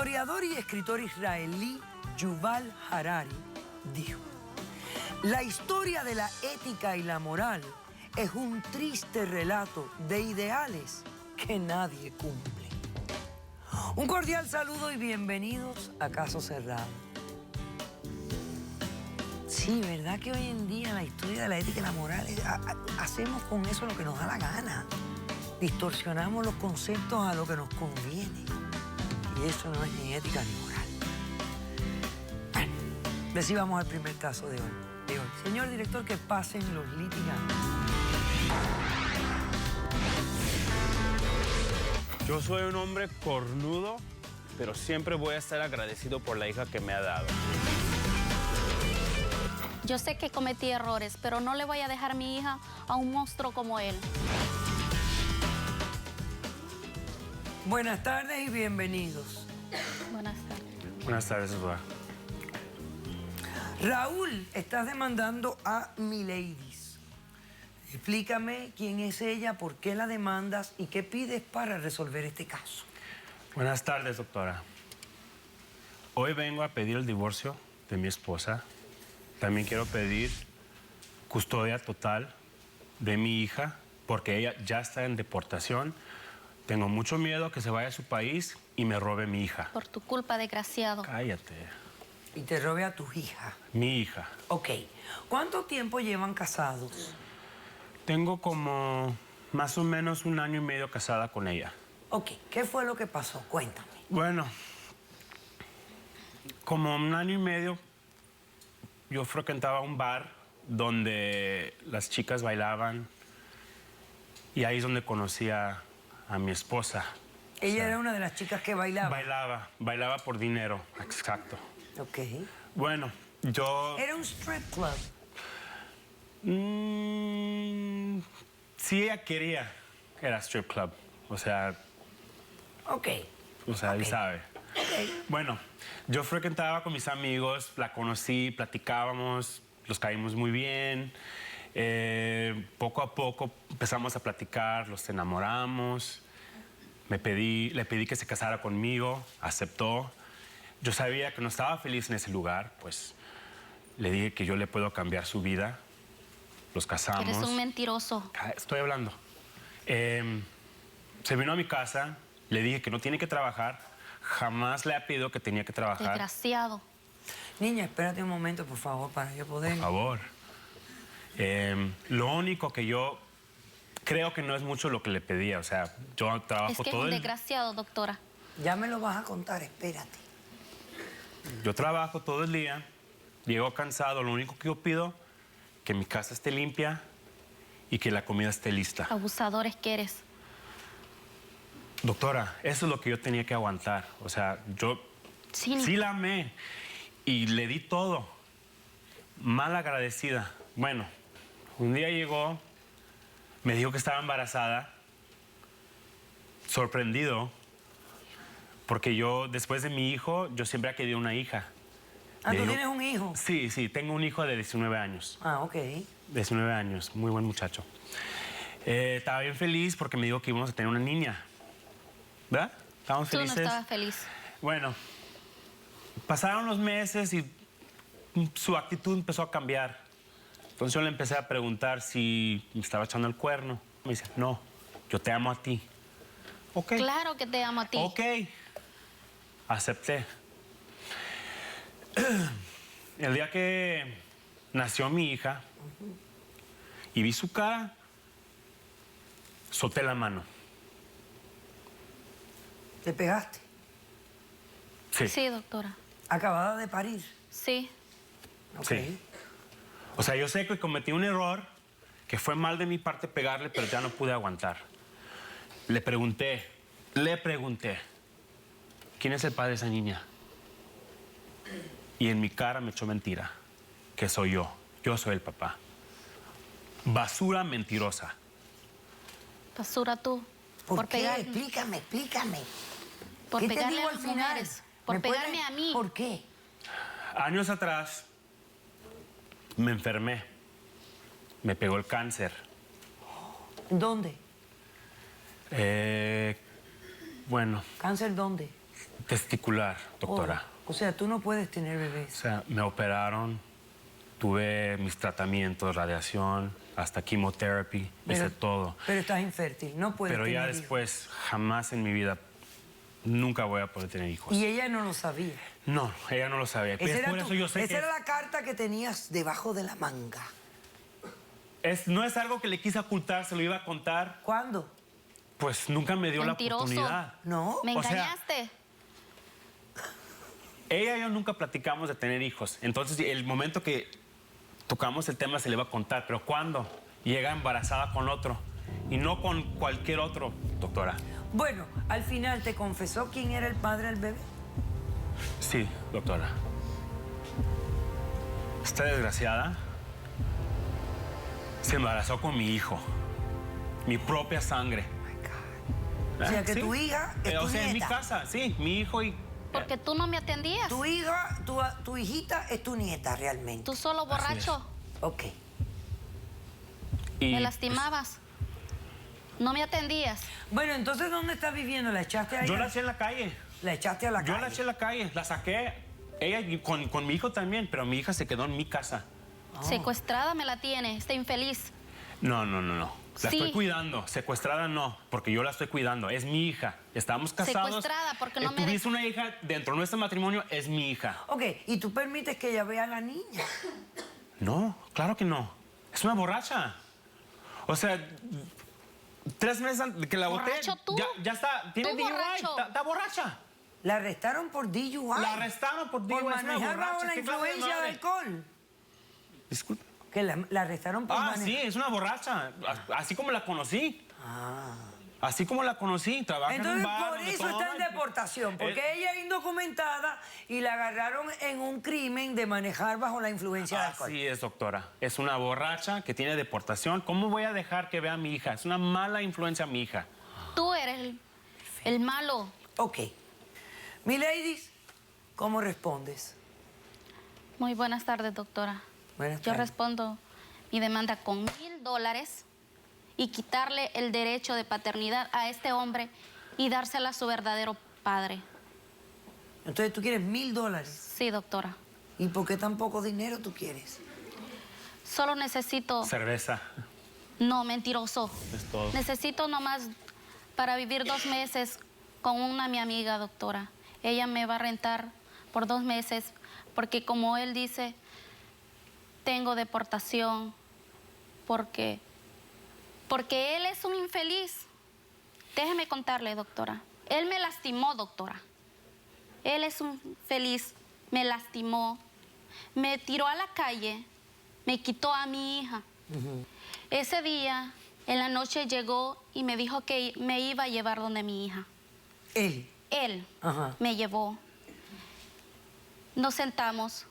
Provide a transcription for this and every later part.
historiador y escritor israelí Yuval Harari dijo: la historia de la ética y la moral es un triste relato de ideales que nadie cumple. Un cordial saludo y bienvenidos a Caso Cerrado. Sí, ¿verdad que hoy en día la historia de la ética y la moral hacemos con eso lo que nos da la gana? Distorsionamos los conceptos a lo que nos conviene. Y eso no es ni ética ni moral. Bueno, recibamos el primer caso de hoy. Señor director, que pasen los litigantes. Yo soy un hombre cornudo, pero siempre voy a estar agradecido por la hija que me ha dado. Yo sé que cometí errores, pero no le voy a dejar a mi hija a un monstruo como él. Buenas tardes y bienvenidos. Buenas tardes. Buenas tardes, papá. Raúl, estás demandando a Mileidis. Explícame quién es ella, por qué la demandas y qué pides para resolver este caso. Buenas tardes, doctora. Hoy vengo a pedir el divorcio de mi esposa. También quiero pedir custodia total de mi hija, porque ella ya está en deportación. Tengo mucho miedo que se vaya a su país y me robe mi hija. Por tu culpa, desgraciado. Cállate. Y te robe a tu hija. Mi hija. Ok. ¿Cuánto tiempo llevan casados? Tengo como más o menos 1 año y medio casada con ella. Ok. ¿Qué fue lo que pasó? Cuéntame. Bueno, como 1 año y medio, yo frecuentaba un bar donde las chicas bailaban y ahí es donde conocí a mi esposa. Ella era una de las chicas que bailaba. Bailaba por dinero, exacto. Ok. Bueno, yo... Era un strip club. Sí, ella quería, era strip club, o sea... Ok. O sea, él Ok. sabe. Ok. Bueno, yo frecuentaba con mis amigos, la conocí, platicábamos, los caímos muy bien. Poco a poco empezamos a platicar, los enamoramos. Le pedí que se casara conmigo, aceptó. Yo sabía que no estaba feliz en ese lugar, pues le dije que yo le puedo cambiar su vida. Los casamos. Eres un mentiroso. Estoy hablando. Se vino a mi casa, le dije que no tiene que trabajar. Jamás le ha pedido que tenía que trabajar. Desgraciado. Niña, espérate un momento, por favor, para yo poder... Por favor. Lo único que yo creo que no es mucho lo que le pedía. O sea, yo trabajo Es que es todo un el... desgraciado, doctora. Ya me lo vas a contar, espérate. Yo trabajo todo el día, llego cansado. Lo único que yo pido, que mi casa esté limpia y que la comida esté lista. Abusadores que eres. Doctora, eso es lo que yo tenía que aguantar. O sea, yo Sí. sí la amé y le di todo. Mal agradecida. Bueno, un día llegó, me dijo que estaba embarazada. Sorprendido, porque yo, después de mi hijo, yo siempre he querido una hija. Ah, Le ¿tú digo- tienes un hijo? Sí, tengo un hijo de 19 años. Ah, ok. 19 años, muy buen muchacho. Estaba bien feliz porque me dijo que íbamos a tener una niña. ¿Verdad? Estábamos Tú no felices. estabas feliz. Bueno, pasaron los meses y su actitud empezó a cambiar. Entonces yo le empecé a preguntar si me estaba echando el cuerno. Me dice, no, yo te amo a ti. Ok. Claro que te amo a ti. Ok. Acepté. El día que nació mi hija y vi su cara, solté la mano. ¿Te pegaste? Sí. Sí, doctora. Acabada de parir. Sí. Ok. Sí. O sea, yo sé que cometí un error, que fue mal de mi parte pegarle, pero ya no pude aguantar. Le pregunté, ¿quién es el padre de esa niña? Y en mi cara me echó mentira, que soy yo soy el papá. Basura mentirosa. Basura tú. ¿Por qué? pegarme. Explícame. Por ¿Qué te pegarle digo a al las final? mujeres. Por ¿Me puedes- pegarme a mí. ¿Por qué? Años atrás me enfermé. Me pegó el cáncer. ¿Dónde? Bueno, ¿Cáncer dónde? Testicular, doctora. O sea, tú no puedes tener O bebés. sea, me operaron, tuve mis tratamientos, radiación, hasta quimioterapia, hice todo. Pero estás infértil, no puedes Pero ya tener después, jamás en mi vida, nunca voy a poder tener hijos. hijos. Y ella no lo sabía. No, ella no lo sabía. Esa era, Por eso yo sé esa que era la carta que tenías debajo de la manga. no es algo que le quise ocultar, se lo iba a contar. ¿Cuándo? Pues nunca me dio Mentiroso. la oportunidad. ¿No? Me O sea, engañaste. Ella y yo nunca platicamos de tener hijos. Entonces, el momento que tocamos el tema se le iba a contar. Pero ¿cuándo? Llega embarazada con otro. Y no con cualquier otro, doctora. Bueno, al final te confesó quién era el padre del bebé. Sí, doctora. Esta desgraciada se embarazó con mi hijo. Mi propia sangre. O sea, que Sí. tu hija es tu O sea, en mi nieta. casa, sí. Mi hijo y... Porque tú no me atendías. Tu hija, tu hijita es tu nieta realmente. Tú solo borracho. Ok. y, Me lastimabas. No me atendías. Bueno, entonces, ¿dónde estás viviendo? ¿La echaste ahí? Yo la eché en la calle. La echaste a la Yo calle. la eché en la calle. La saqué. Ella y con mi hijo también. Pero mi hija se quedó en mi casa. Secuestrada me la tiene, está infeliz. No. La Sí. estoy cuidando. Secuestrada no, porque yo la estoy cuidando. Es mi hija. Estamos casados. Secuestrada porque no me Tuviste una hija dentro de nuestro matrimonio, es mi hija. Ok, ¿y tú permites que ella vea a la niña? No, claro que no. Es una borracha. O sea, 3 meses antes de que la boté, ¿Borracho tú? ya está. Tiene ¿Tú DUI. borracho? Está borracha. La arrestaron por DUI. La arrestaron por DUI. Por es una manejar bajo borracha. la ¿Qué clase de influencia de madre? alcohol. Disculpe. Que la arrestaron por Ah, manejar. sí, es una borracha. Así como la conocí. Ah. Así como la conocí. Trabaja en un Entonces, bar. por donde eso está en toma. deportación, porque ella es indocumentada y la agarraron en un crimen de manejar bajo la influencia de alcohol. Así es, doctora. Es una borracha que tiene deportación. ¿Cómo voy a dejar que vea a mi hija? Es una mala influencia a mi hija. Tú eres el malo. Ok. Mi ladies, ¿cómo respondes? Muy buenas tardes, doctora. Buenas Yo tardes. respondo mi demanda con $1000 y quitarle el derecho de paternidad a este hombre y dársela a su verdadero padre. Entonces, ¿tú quieres $1000? Sí, doctora. ¿Y por qué tan poco dinero tú quieres? Solo necesito... Cerveza. No, mentiroso. Es todo. Necesito nomás para vivir 2 meses con mi amiga, doctora. Ella me va a rentar por 2 meses porque, como él dice, tengo deportación porque él es un infeliz. Déjeme contarle, doctora. Él me lastimó, doctora. Él es un infeliz, me lastimó, me tiró a la calle, me quitó a mi hija. Ese día, en la noche llegó y me dijo que me iba a llevar donde mi hija. Él. Él Ajá. me llevó. Nos sentamos.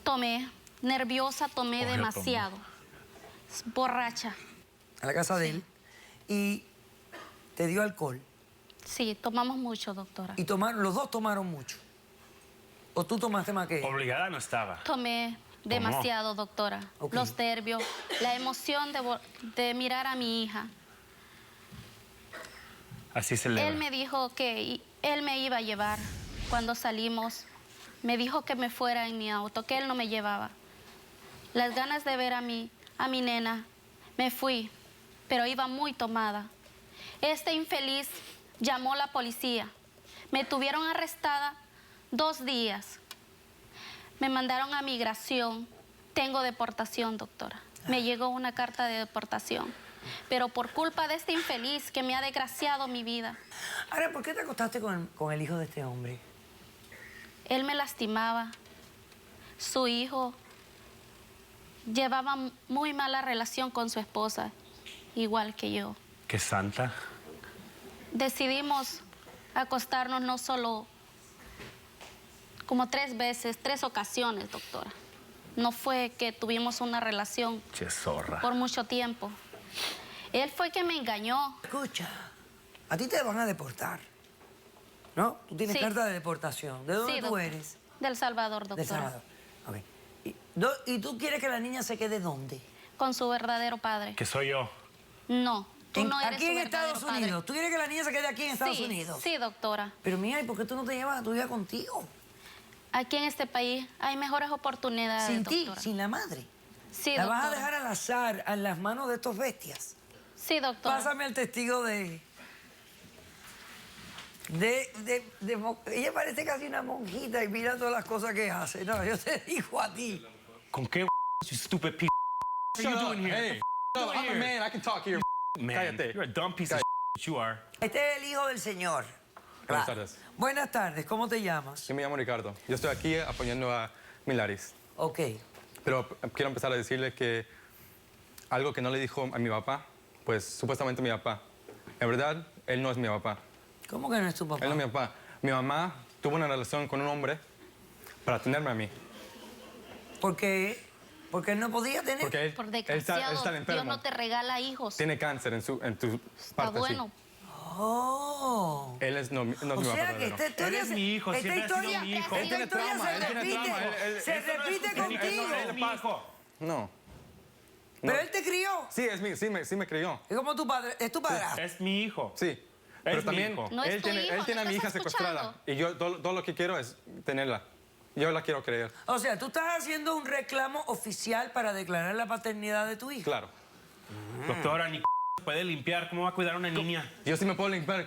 Tomé. Nerviosa, tomé Cogió demasiado. Borracha. A la casa de él. Y te dio alcohol. Sí, tomamos mucho, doctora. Y los dos tomaron mucho. ¿O tú tomaste más que él? Obligada no estaba. Tomé demasiado, doctora. Ok. Los nervios, la emoción de mirar a mi hija. Así se le Él me dijo que él me iba a llevar cuando salimos. Me dijo que me fuera en mi auto, que él no me llevaba. Las ganas de ver a mi nena, me fui, pero iba muy tomada. Este infeliz llamó a la policía. Me tuvieron arrestada 2 días. Me mandaron a migración. Tengo deportación, doctora. Me llegó una carta de deportación. Pero por culpa de este infeliz que me ha desgraciado mi vida. Ahora, ¿por qué te acostaste con el hijo de este hombre? Él me lastimaba. Su hijo llevaba muy mala relación con su esposa, igual que yo. Qué santa. Decidimos acostarnos no solo como 3 veces, 3 ocasiones, doctora. No fue que tuvimos una relación Che zorra. por mucho tiempo. Él fue que me engañó. Escucha, a ti te van a deportar, ¿no? Tú tienes Sí. carta de deportación. ¿De dónde Sí, tú doctor. eres? Del Salvador, doctora. De Salvador. Ok. ¿Y tú quieres que la niña se quede dónde? Con su verdadero padre. Que soy yo. No, tú no eres aquí su en verdadero Estados padre. Unidos. ¿Tú quieres que la niña se quede aquí en Estados Sí, Unidos? sí, doctora. Pero mira, ¿y por qué tú no te llevas a tu hija contigo? Aquí en este país hay mejores oportunidades, Sin ti, doctora. sin la madre. Sí, ¿La doctora. vas a dejar al azar, en las manos de estos bestias? Sí, doctora. Pásame el testigo ella parece casi una monjita y mira todas las cosas que hace. No, yo te digo a ti. ¿Con qué you stupid piece of Shut what are you up. doing here? Hey, shut up. I'm a man. I can talk here. Man, Cállate. you're a dumb piece of you are. Este es el hijo del Señor. Buenas Claro. tardes. Buenas tardes, ¿cómo te llamas? Yo me llamo Ricardo. Yo estoy aquí apoyando a Milaris. Ok. Pero quiero empezar a decirle que algo que no le dijo a mi papá, pues supuestamente mi papá. En verdad, él no es mi papá. ¿Cómo que no es tu papá? Él no es mi papá. Mi mamá tuvo una relación con un hombre para tenerme a mí. ¿Por qué? Porque él no podía tener... Porque él, Por él está desgraciado, Dios enfermo. no te regala hijos. Tiene cáncer en tu Está parte. bueno. Oh. Sí. Él no es mi O papá sea que verdadero. esta historia... Eres mi hijo, esta siempre has sido historia, mi hijo. esta Él tiene historia trauma, se él tiene repite. trauma, Se repite contigo. Es mi hijo. No. Pero él te crió. Sí, sí me crió. Es como tu padre, es tu padrastro. Es mi hijo. Sí. Pero mi también hijo. No es él tu tiene, hijo, él tiene a ¿no mi hija estás secuestrada. escuchando? Y yo todo lo que quiero es tenerla. Yo la quiero creer. O sea, tú estás haciendo un reclamo oficial para declarar la paternidad de tu hija. Claro. Doctora, ni puede limpiar. ¿Cómo va a cuidar a una niña? Yo sí me puedo limpiar.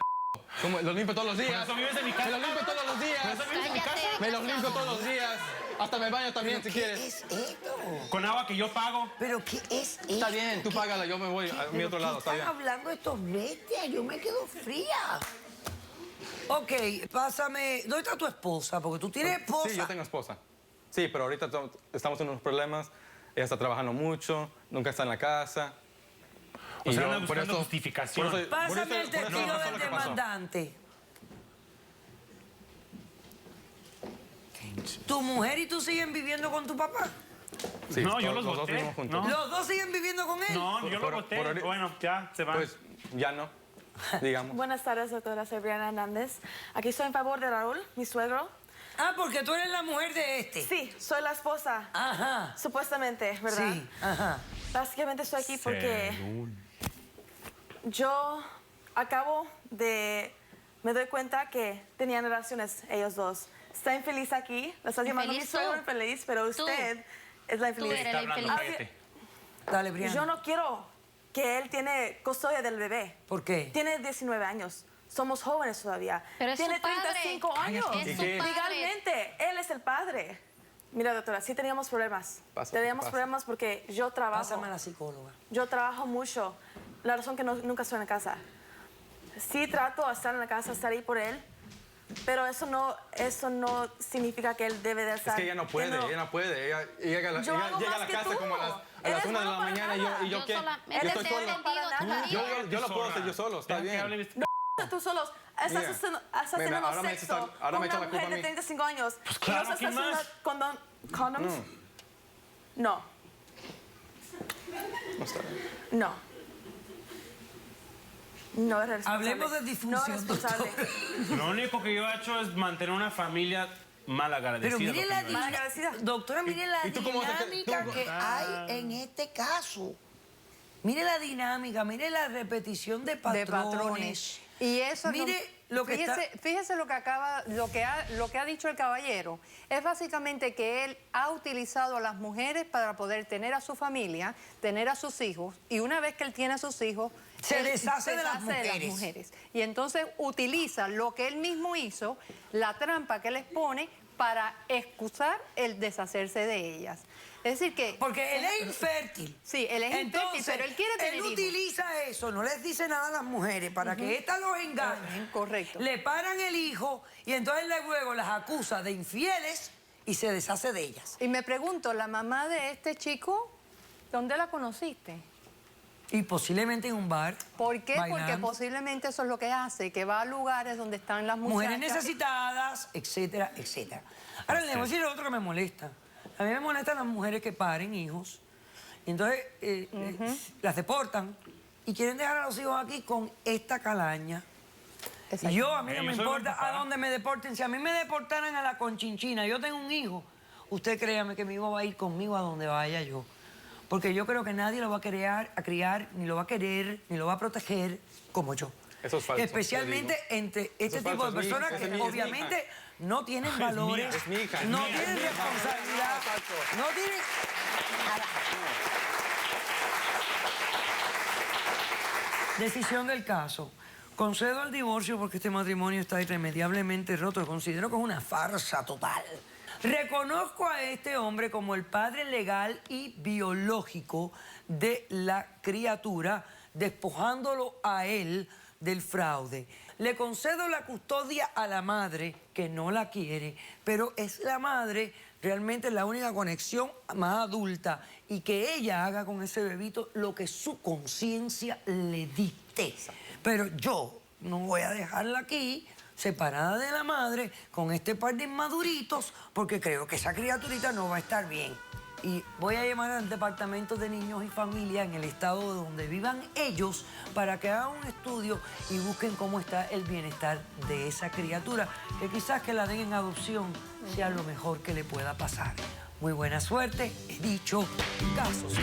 Lo limpio todos los Por días. eso vives en mi casa. Me lo limpio todos los días. Por eso vives en mi casa. Cállate. Me los limpio todos los días. Hasta me baño también si ¿Qué quieres. es esto? Con agua que yo pago. ¿Pero qué es esto? Está bien, tú págala, yo me voy a mi otro lado, está ¿Qué bien. están hablando estos bestias? Yo me quedo fría. Ok, pásame... ¿Dónde está tu esposa? Porque tú tienes esposa. Sí, yo tengo esposa. Sí, pero ahorita estamos en unos problemas. Ella está trabajando mucho, nunca está en la casa. O sea, yo, anda buscando justificación. Pásame el testigo pasó del lo que pasó. demandante. ¿Tu mujer y tú siguen viviendo con tu papá? Sí, No, yo los dos boté, vivimos juntos. ¿no? ¿Los dos siguen viviendo con él? No, yo lo voté. por ahorita- Bueno, ya, se va. Pues ya no, digamos. Buenas tardes, doctora. Soy Briana Hernández. Aquí estoy en favor de Raúl, mi suegro. Ah, porque tú eres la mujer de este. Sí, soy la esposa. Ajá. Supuestamente, ¿verdad? Sí, ajá. Básicamente estoy aquí porque Según. yo me doy cuenta que tenían relaciones ellos dos. Está infeliz aquí. La estás llamando mi Infeliz suegro tú. infeliz, pero usted es la Tú infeliz. eres Está la hablando, infeliz. cállate. Dale, Brianna. Yo no quiero que él tiene custodia del bebé. ¿Por qué? Tiene 19 años. Somos jóvenes todavía. Pero es Tiene su padre. 35 años. Es ¿Y su qué? padre. Legalmente, él es el padre. Mira, doctora, sí teníamos problemas. Teníamos problemas porque yo trabajo. Pásame a la psicóloga. Yo trabajo mucho. La razón que nunca estoy en la casa. Sí trato de estar en la casa, estar ahí por él, pero eso no significa que él debe de Es estar... que ella no puede, ella no puede. Ella llega a la, Yo hago llega a más la que casa tú. como a las Eres 1 de la bueno para mañana nada. y yo qué. solamente Yo Eres estoy bueno solo. para nada. Yo lo puedo hacer yo solo, está Deja que hable bien. mis- Tú solos estás Mira, teniendo ahora me sexo echas- ahora con me echas una la culpa mujer a de mí. 35 años. Pues claro, ¿Y no estás ¿quién haciendo más? condoms? No. No está bien. No. No es responsable. Hablemos de difusión, No es responsable. Lo único que yo he hecho es mantener una familia mal agradecida. Pero mire la lo que yo he hecho. Mal agradecida. Doctora, mire la ¿Y tú cómo haces que- dinámica tú- que hay en este caso. Mire la dinámica, mire la repetición de patrones. De patrones. Y eso Mire lo que fíjese lo que ha dicho el caballero. Es básicamente que él ha utilizado a las mujeres para poder tener a su familia, tener a sus hijos, y una vez que él tiene a sus hijos, Se él deshace de las mujeres. Y entonces utiliza lo que él mismo hizo, la trampa que les pone, para excusar el deshacerse de ellas. Es decir que... Porque él es infértil. Sí, él es infértil, pero él quiere tener Él hijos. utiliza eso, no les dice nada a las mujeres para que éstas los engañen. Correcto. Le paran el hijo y entonces luego las acusa de infieles y se deshace de ellas. Y me pregunto, la mamá de este chico, ¿dónde la conociste? Y posiblemente en un bar. ¿Por qué? Porque bailando. posiblemente eso es lo que hace, que va a lugares donde están las Mujeres muchachas. necesitadas, etcétera, etcétera. Ahora, le voy a decir lo otro que me molesta. A mí me molestan las mujeres que paren hijos y entonces las deportan y quieren dejar a los hijos aquí con esta calaña. Exacto. Y yo, a mí no Yo me soy buen importa papá. a dónde me deporten. Si a mí me deportaran a la Conchinchina, yo tengo un hijo, usted créame que mi hijo va a ir conmigo a donde vaya yo. porque yo creo que nadie lo va a criar, ni lo va a querer, ni lo va a proteger como yo. Eso es falso, Especialmente te entre este es tipo falso, de es mi personas hija, que es mi hija. obviamente no tienen valores, es mi hija, es no mía, tienen es mía. responsabilidad, No, no tienen... Decisión del caso. Concedo el divorcio porque este matrimonio está irremediablemente roto. Considero que es una farsa total. Reconozco a este hombre como el padre legal y biológico de la criatura, despojándolo a él del fraude. Le concedo la custodia a la madre, que no la quiere, pero es la madre realmente la única conexión más adulta, y que ella haga con ese bebito lo que su conciencia le dicte. Pero yo no voy a dejarla aquí separada de la madre con este par de inmaduritos, porque creo que esa criaturita no va a estar bien. Y voy a llamar al Departamento de Niños y Familia en el estado donde vivan ellos para que hagan un estudio y busquen cómo está el bienestar de esa criatura, que quizás que la den en adopción sea lo mejor que le pueda pasar. Muy buena suerte, he dicho, casos.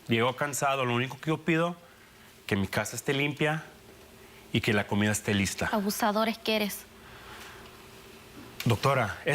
Llego cansado, lo único que yo pido, que mi casa esté limpia y que la comida esté lista. Abusadores que eres. Doctora, eso